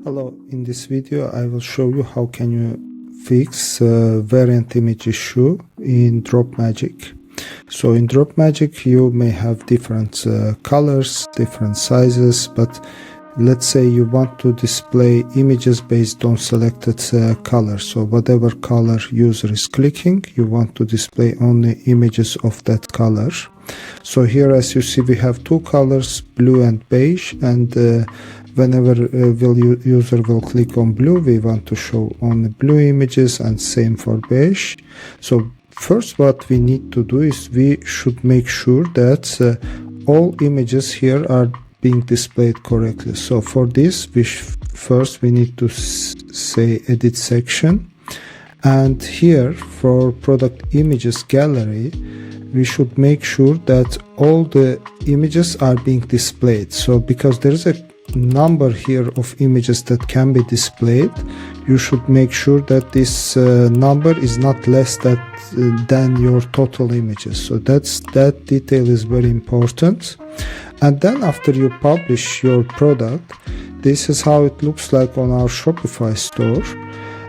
Hello, in this video I will show you how can you fix variant image issue in Dropmagic. So in Dropmagic you may have different colors, different sizes, but let's say you want to display images based on selected color. So whatever color user is clicking, you want to display only images of that color. So here, as you see, we have two colors, blue and beige, and whenever user will click on blue, we want to show only blue images, and same for beige. So first what we need to do is we should make sure that all images here are being displayed correctly. So for this, first we need to say edit section, and here for product images gallery, we should make sure that all the images are being displayed. So because there is a number here of images that can be displayed, you should make sure that this number is not less than your total images. So that detail is very important. And then after you publish your product, this is how it looks like on our Shopify store.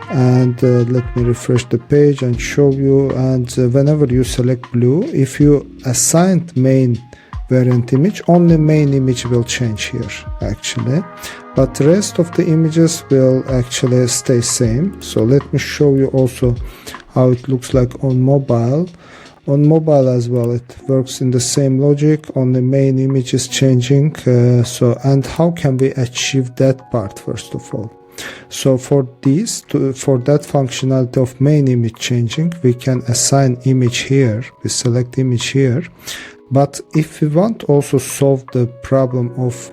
And let me refresh the page and show you. And whenever you select blue, if you assigned main variant image, only main image will change here actually, but the rest of the images will actually stay same. So let me show you also how it looks like on mobile. On mobile as well, it works in the same logic, only main image is changing. And how can we achieve that part first of all? So for that functionality of main image changing, we can assign image here, we select image here. But if we want also solve the problem of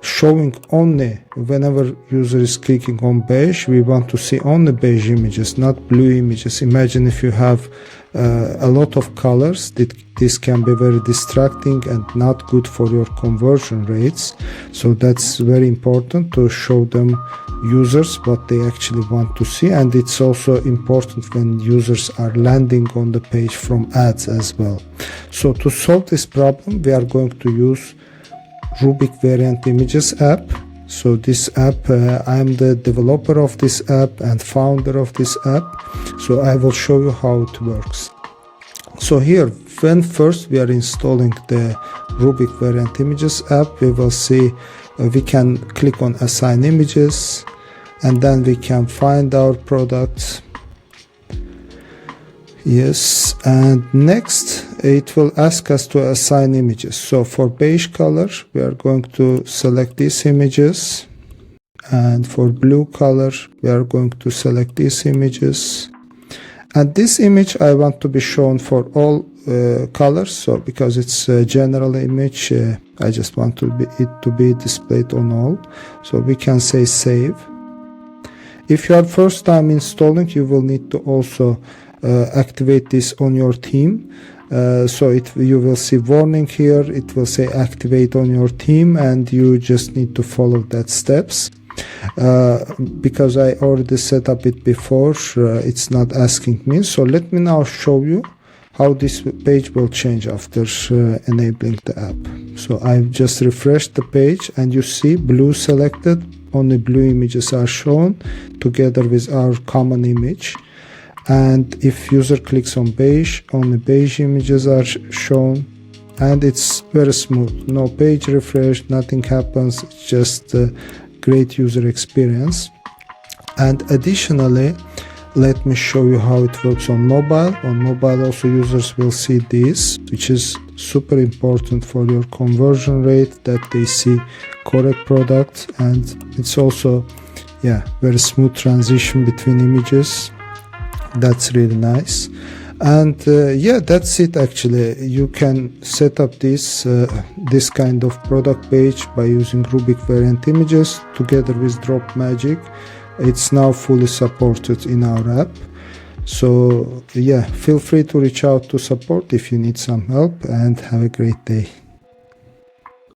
showing only whenever user is clicking on beige, we want to see only beige images, not blue images. Imagine if you have a lot of colors, this can be very distracting and not good for your conversion rates. So that's very important to show them users what they actually want to see, and it's also important when users are landing on the page from ads as well. So to solve this problem, we are going to use Rubik Variant Images app. So this app, I'm the developer of this app and founder of this app, so I will show you how it works. So here, when first we are installing the Rubik Variant Images app, we will see we can click on assign images, and then we can find our product. Yes, and next it will ask us to assign images. So for beige color, we are going to select these images, and for blue color, we are going to select these images. And this image I want to be shown for all colors, so because it's a general image, I just want it to be displayed on all. So we can say save. If you are first time installing, you will need to also activate this on your theme. So you will see warning here, it will say activate on your theme, and you just need to follow that steps. Because I already set up it before, it's not asking me. So let me now show you how this page will change after enabling the app. So I've just refreshed the page, and you see blue selected, only blue images are shown together with our common image. And if user clicks on beige, only beige images are shown, and it's very smooth, no page refresh, nothing happens, it's just a great user experience. And additionally, let me show you how it works on mobile. On mobile also users will see this, which is super important for your conversion rate, that they see correct product, and it's also very smooth transition between images. That's really nice. And that's it actually. You can set up this kind of product page by using Rubik Variant Images together with Dropmagic. It's now fully supported in our app. So feel free to reach out to support if you need some help, and have a great day.